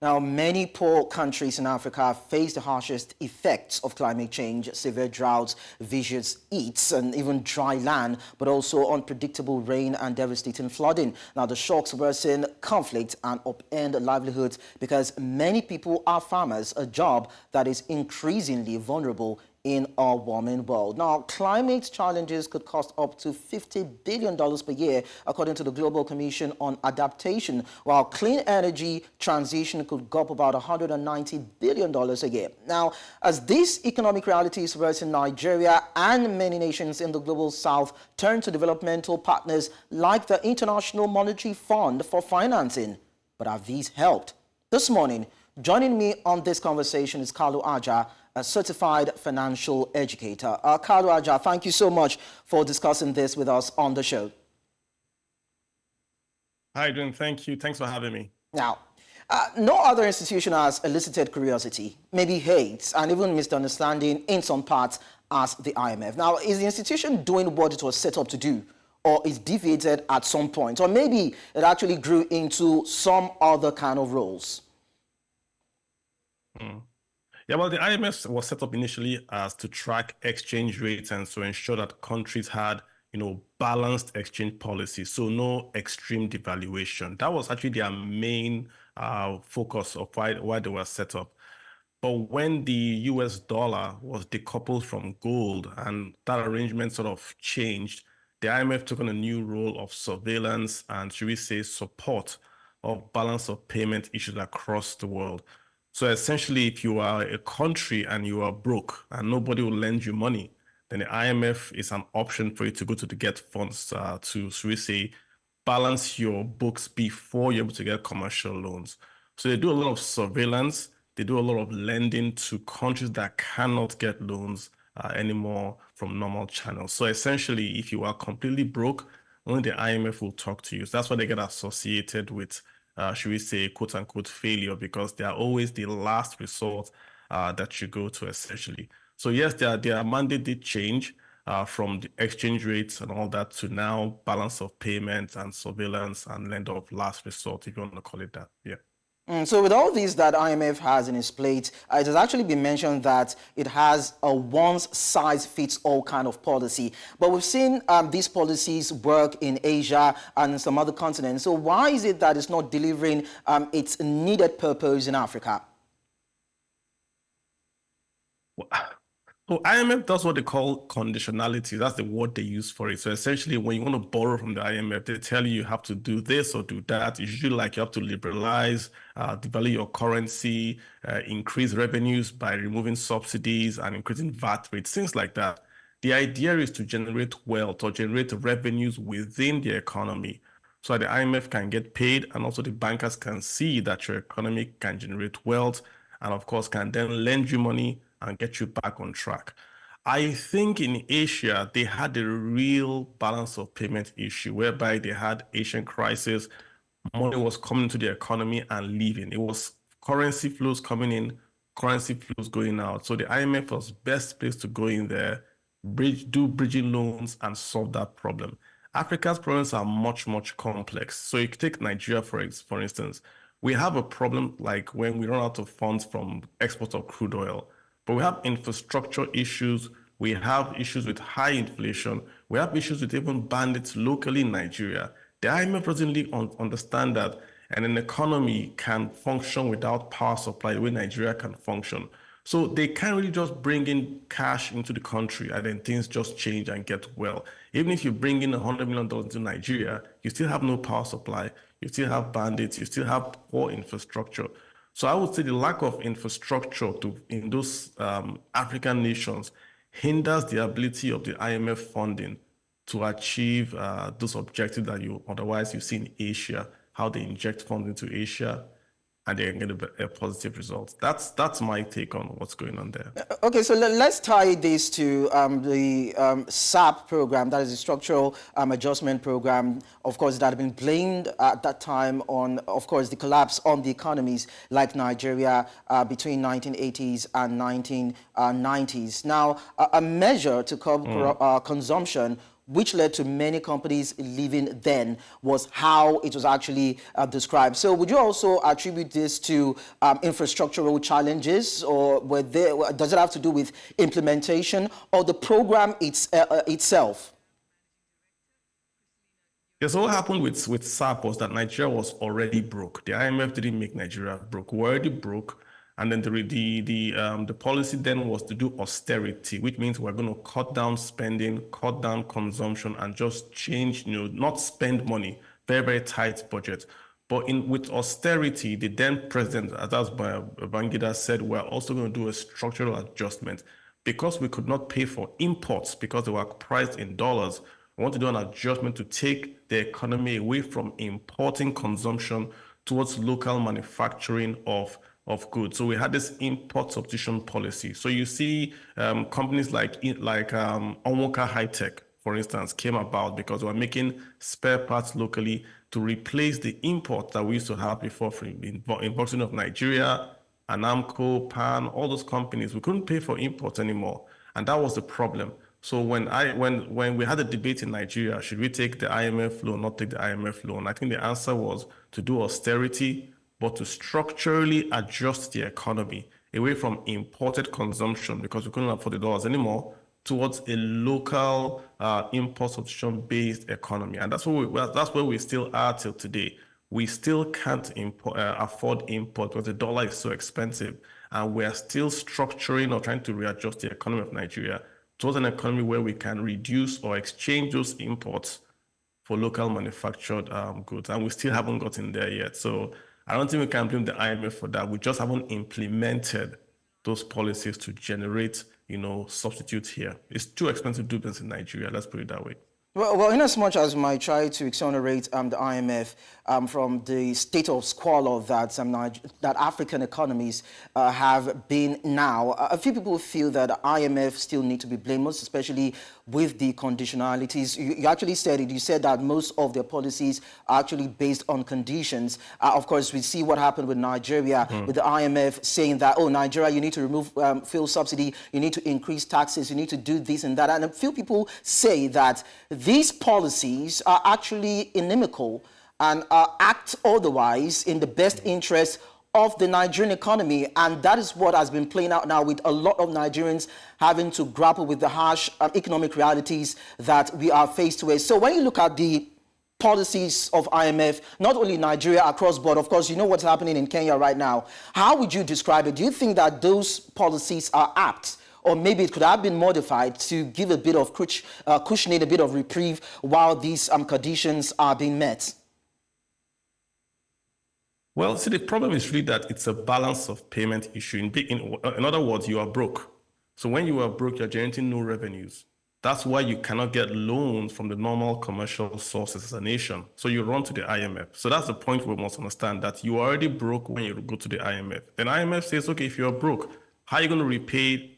Now, many poor countries in Africa face the harshest effects of climate change, severe droughts, vicious heats, and even dry land, but also unpredictable rain and devastating flooding. Now, the shocks worsen conflict and upend livelihoods because many people are farmers, a job that is increasingly vulnerable in our warming world. Now, climate challenges could cost up to $50 billion per year, according to the Global Commission on Adaptation, while clean energy transition could go up about $190 billion a year. Now, as these economic realities worsen, Nigeria and many nations in the global south turn to developmental partners like the International Monetary Fund for financing. But have these helped? This morning, joining me on this conversation is Kalu Aka, a Certified Financial Educator. Kalu Aka, thank you so much for discussing this with us on the show. Hi, June. Thank you. Thanks for having me. Now, no other institution has elicited curiosity, maybe hate, and even misunderstanding in some parts as the IMF. Now, is the institution doing what it was set up to do, or is deviated at some point, or maybe it actually grew into some other kind of roles? Yeah, well, the IMF was set up initially as to track exchange rates and to ensure that countries had, balanced exchange policy, so no extreme devaluation. That was actually their main focus of why they were set up. But when the US dollar was decoupled from gold and that arrangement sort of changed, the IMF took on a new role of surveillance and, should we say, support of balance of payment issues across the world. So essentially, if you are a country and you are broke and nobody will lend you money, then the IMF is an option for you to go to get funds to, should we say, balance your books before you're able to get commercial loans. So they do a lot of surveillance. They do a lot of lending to countries that cannot get loans anymore from normal channels. So essentially, if you are completely broke, only the IMF will talk to you. So that's why they get associated with should we say, quote unquote, failure, because they are always the last resort that you go to, essentially. So yes, their mandate did change from the exchange rates and all that to now balance of payments and surveillance and lender of last resort, if you want to call it that. Yeah. So with all these that IMF has in its plate, it has actually been mentioned that it has a one-size-fits-all kind of policy. But we've seen these policies work in Asia and some other continents. So why is it that it's not delivering its needed purpose in Africa? So IMF does what they call conditionalities. That's the word they use for it. So essentially, when you want to borrow from the IMF, they tell you have to do this or do that. It's usually like you have to liberalize, devalue your currency, increase revenues by removing subsidies and increasing VAT rates, things like that. The idea is to generate wealth or generate revenues within the economy so that the IMF can get paid and also the bankers can see that your economy can generate wealth and, of course, can then lend you money and get you back on track. I think in Asia, they had a real balance of payment issue whereby they had Asian crisis, money was coming into the economy and leaving. It was currency flows coming in, currency flows going out. So the IMF was best placed to go in there, do bridging loans and solve that problem. Africa's problems are much, much complex. So you take Nigeria, for instance, we have a problem like when we run out of funds from export of crude oil. But we have infrastructure issues, we have issues with high inflation, we have issues with even bandits locally in Nigeria. The IMF doesn't really understand that an economy can function without power supply the way Nigeria can function. So they can't really just bring in cash into the country and then things just change and get well. Even if you bring in $100 million into Nigeria, you still have no power supply, you still have bandits, you still have poor infrastructure. So I would say the lack of infrastructure in those African nations hinders the ability of the IMF funding to achieve those objectives that you see in Asia, how they inject funds into Asia and they get a positive result. That's my take on what's going on there. Okay, so let's tie this to the SAP program, that is the Structural Adjustment Program, of course, that had been blamed at that time on, of course, the collapse on the economies like Nigeria between 1980s and 1990s. Now, a measure to curb consumption which led to many companies leaving then, was how it was actually described. So would you also attribute this to infrastructural challenges, or does it have to do with implementation or the program itself? Yeah, so what happened with SAP was that Nigeria was already broke. The IMF didn't make Nigeria broke. We're already broke. And then the policy then was to do austerity, which means we're going to cut down spending, cut down consumption, and just change, not spend money, very, very tight budget. But with austerity, the then president, as Babangida said, we're also going to do a structural adjustment. Because we could not pay for imports because they were priced in dollars, we want to do an adjustment to take the economy away from importing consumption towards local manufacturing of goods. So we had this import substitution policy. So you see companies like Onwoka High Tech, for instance, came about because we're making spare parts locally to replace the imports that we used to have before from importing of Nigeria, Anamco, Pan, all those companies. We couldn't pay for imports anymore. And that was the problem. So when we had a debate in Nigeria, should we take the IMF loan, not take the IMF loan? I think the answer was to do austerity, but to structurally adjust the economy away from imported consumption, because we couldn't afford the dollars anymore, towards a local import substitution-based economy. And that's where we still are till today. We still can't afford import because the dollar is so expensive. And we're still structuring or trying to readjust the economy of Nigeria towards an economy where we can reduce or exchange those imports for local manufactured goods. And we still haven't gotten there yet. So I don't think we can blame the IMF for that. We just haven't implemented those policies to generate, substitutes here. It's too expensive to do business in Nigeria. Let's put it that way. Well, in as much as might try to exonerate the IMF from the state of squalor that African economies have been now, a few people feel that IMF still need to be blamed, most especially with the conditionalities. You actually said it. You said that most of their policies are actually based on conditions. Of course, we see what happened with Nigeria, with the IMF saying that, oh, Nigeria, you need to remove fuel subsidy, you need to increase taxes, you need to do this and that. And a few people say that these policies are actually inimical and act otherwise in the best interest of the Nigerian economy. And that is what has been playing out now, with a lot of Nigerians having to grapple with the harsh economic realities that we are faced with. So when you look at the policies of IMF, not only Nigeria, across board, of course, you know what's happening in Kenya right now. How would you describe it? Do you think that those policies are apt? Or maybe it could have been modified to give a bit of cushioning, a bit of reprieve while these conditions are being met? Well, see, the problem is really that it's a balance of payment issue. In other words, you are broke. So when you are broke, you're generating no revenues. That's why you cannot get loans from the normal commercial sources as a nation. So you run to the IMF. So that's the point we must understand, that you are already broke when you go to the IMF. Then IMF says, okay, if you're broke, how are you going to repay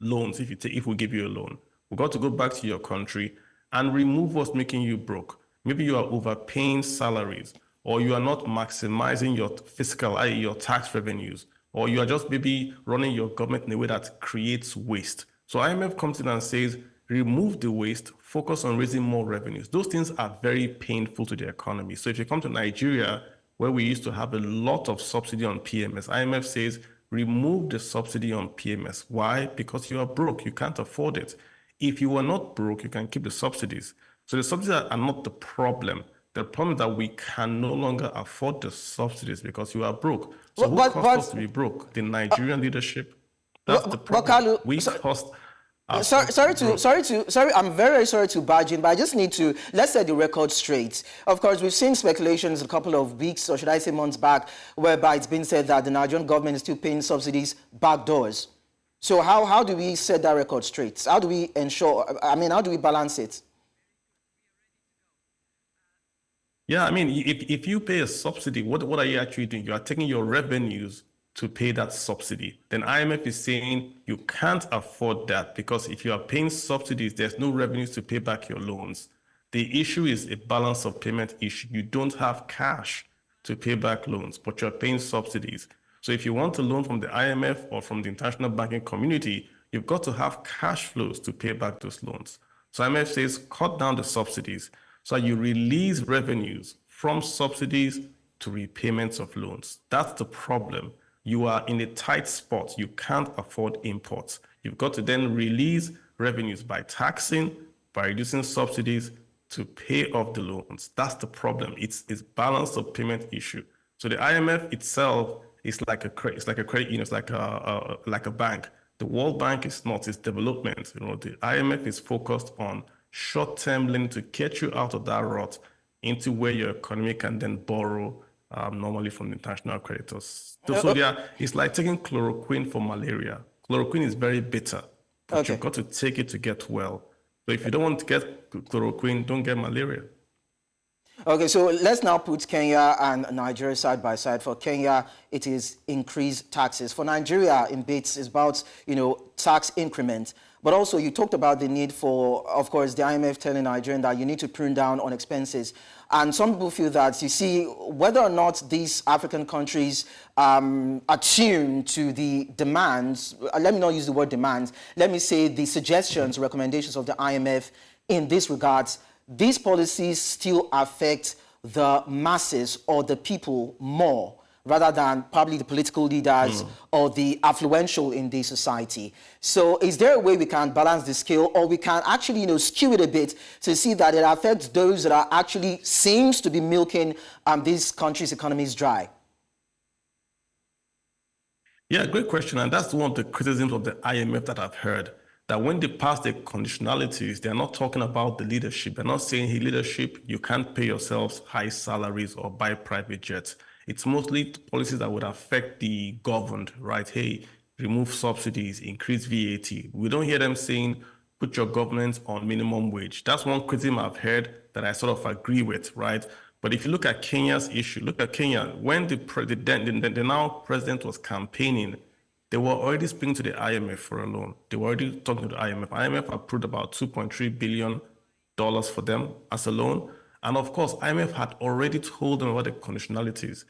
loans if we give you a loan? We've got to go back to your country and remove what's making you broke. Maybe you are overpaying salaries, or you are not maximizing your fiscal, i.e. your tax revenues, or you are just maybe running your government in a way that creates waste. So IMF comes in and says, remove the waste, focus on raising more revenues. Those things are very painful to the economy. So if you come to Nigeria, where we used to have a lot of subsidy on PMS, IMF says, remove the subsidy on PMS. Why? Because you are broke. You can't afford it. If you are not broke, you can keep the subsidies. So the subsidies are not the problem. The problem is that we can no longer afford the subsidies because you are broke. So who caused us to be broke? The Nigerian leadership. That's the problem. We cost. Sorry, I'm very sorry to barge in, but I just need to, let's set the record straight. Of course, we've seen speculations a couple of weeks, or should I say months back, whereby it's been said that the Nigerian government is still paying subsidies backdoors. So how do we set that record straight? How do we ensure, how do we balance it? Yeah, if you pay a subsidy, what are you actually doing? You are taking your revenues to pay that subsidy. Then IMF is saying you can't afford that because if you are paying subsidies, there's no revenues to pay back your loans. The issue is a balance of payment issue. You don't have cash to pay back loans, but you're paying subsidies. So if you want a loan from the IMF or from the international banking community, you've got to have cash flows to pay back those loans. So IMF says cut down the subsidies so you release revenues from subsidies to repayments of loans. That's the problem. You are in a tight spot. You can't afford imports. You've got to then release revenues by taxing, by reducing subsidies to pay off the loans. That's the problem. It's balance of payment issue. So the IMF itself is like a credit, it's like a bank. The World Bank is not, it's development. The IMF is focused on short-term lending to get you out of that rut into where your economy can then borrow normally from the international creditors. So it's like taking chloroquine for malaria. Chloroquine is very bitter, but you've got to take it to get well. So if you don't want to get chloroquine, don't get malaria. Okay, so let's now put Kenya and Nigeria side by side. For Kenya, it is increased taxes. For Nigeria, in bits, it's about, tax increment. But also, you talked about the need for, of course, the IMF telling Nigerians that you need to prune down on expenses. And some people feel that, you see, whether or not these African countries attune to the demands, let me not use the word demands, let me say the suggestions, recommendations of the IMF in this regards, these policies still affect the masses or the people more rather than probably the political leaders or the affluential in the society. So is there a way we can balance the scale, or we can actually, skew it a bit to see that it affects those that are actually seems to be milking these countries' economies dry? Yeah, great question. And that's one of the criticisms of the IMF that I've heard, that when they pass the conditionalities, they're not talking about the leadership. They're not saying, hey, leadership, you can't pay yourselves high salaries or buy private jets. It's mostly policies that would affect the governed, right? Hey, remove subsidies, increase VAT. We don't hear them saying, put your government on minimum wage. That's one criticism I've heard that I sort of agree with, right? But if you look at Kenya's issue, look at Kenya. When the now president was campaigning, they were already speaking to the IMF for a loan. They were already talking to the IMF. IMF approved about $2.3 billion for them as a loan. And of course, IMF had already told them about the conditionalities.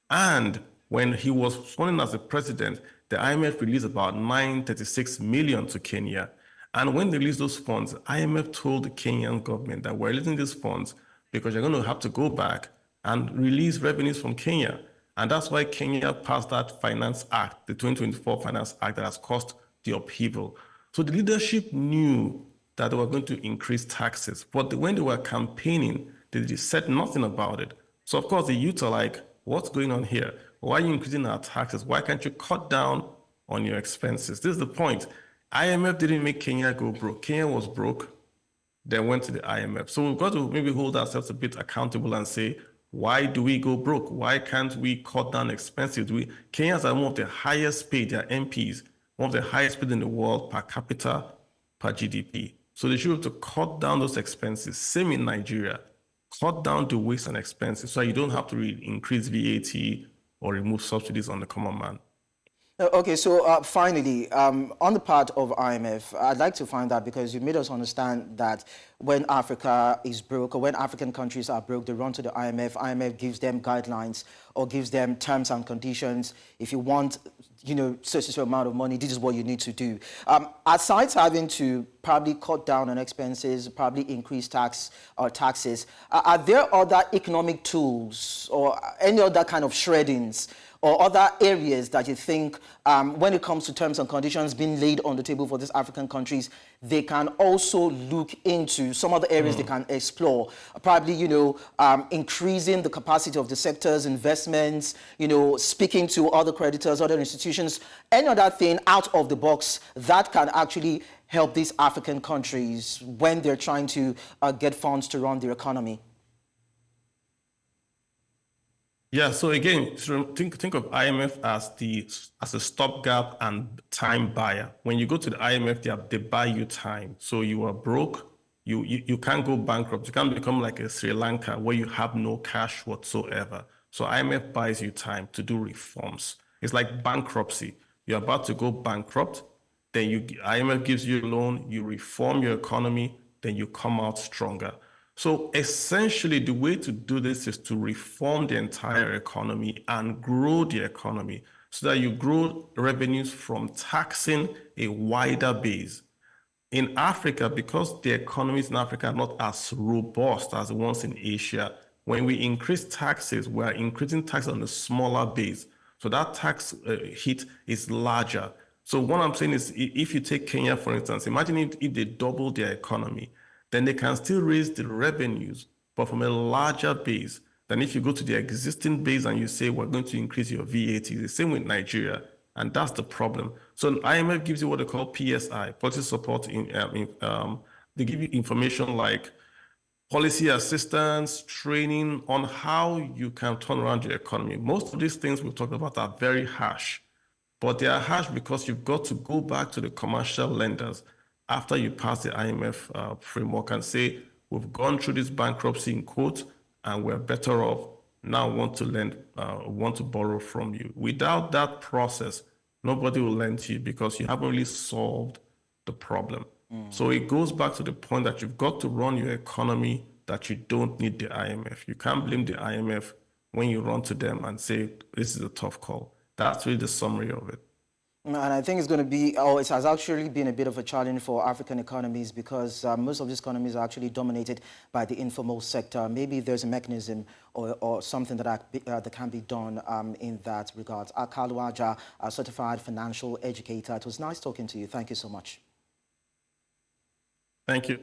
And when he was sworn in as the president, the IMF released about $936 million to Kenya. And when they released those funds, IMF told the Kenyan government that we're releasing these funds because you're going to have to go back and release revenues from Kenya. And that's why Kenya passed that Finance Act, the 2024 Finance Act, that has caused the upheaval. So the leadership knew that they were going to increase taxes, but when they were campaigning, they said nothing about it. So of course the youth are like, what's going on here? Why are you increasing our taxes? Why can't you cut down on your expenses? This is the point. IMF didn't make Kenya go broke. Kenya was broke, then went to the IMF. So we've got to maybe hold ourselves a bit accountable and say, why do we go broke? Why can't we cut down expenses? Kenyans are one of the highest paid, their MPs, one of the highest paid in the world per capita, per GDP. So they should have to cut down those expenses. Same in Nigeria. Cut down the waste and expenses so you don't have to increase VAT or remove subsidies on the common man. Okay, so finally, on the part of IMF, I'd like to find out, because you made us understand that when Africa is broke, or when African countries are broke, they run to the IMF. IMF gives them guidelines or gives them terms and conditions. If you want, such amount of money, this is what you need to do. Aside having to probably cut down on expenses, probably increase taxes, are there other economic tools or any other kind of shreddings or other areas that you think, when it comes to terms and conditions being laid on the table for these African countries, they can also look into some other areas they can explore? Probably, increasing the capacity of the sector's investments, speaking to other creditors, other institutions, any other thing out of the box that can actually help these African countries when they're trying to get funds to run their economy. Yeah, so again, think of IMF as a stopgap and time buyer. When you go to the IMF, they buy you time. So you are broke, you can't go bankrupt. You can't become like a Sri Lanka where you have no cash whatsoever. So IMF buys you time to do reforms. It's like bankruptcy. You're about to go bankrupt, then IMF gives you a loan, you reform your economy, then you come out stronger. So essentially, the way to do this is to reform the entire economy and grow the economy so that you grow revenues from taxing a wider base. In Africa, because the economies in Africa are not as robust as the ones in Asia, when we increase taxes, we are increasing tax on a smaller base. So that tax hit is larger. So what I'm saying is, if you take Kenya, for instance, imagine if they double their economy, then they can still raise the revenues, but from a larger base than if you go to the existing base and you say, we're going to increase your VAT. The same with Nigeria. And that's the problem. So IMF gives you what they call PSI, policy support. They give you information like policy assistance, training on how you can turn around your economy. Most of these things we talk about are very harsh, but they are harsh because you've got to go back to the commercial lenders after you pass the IMF framework and say, we've gone through this bankruptcy in quote, and we're better off now want to lend, want to borrow from you. Without that process, nobody will lend to you because you haven't really solved the problem. So it goes back to the point that you've got to run your economy that you don't need the IMF. You can't blame the IMF when you run to them and say, this is a tough call. That's really the summary of it. And I think it's going to be, oh, it has actually been a bit of a challenge for African economies because most of these economies are actually dominated by the informal sector. Maybe there's a mechanism or something that can be done in that regard. Kalu Aka, a Certified Financial Educator. It was nice talking to you. Thank you so much. Thank you.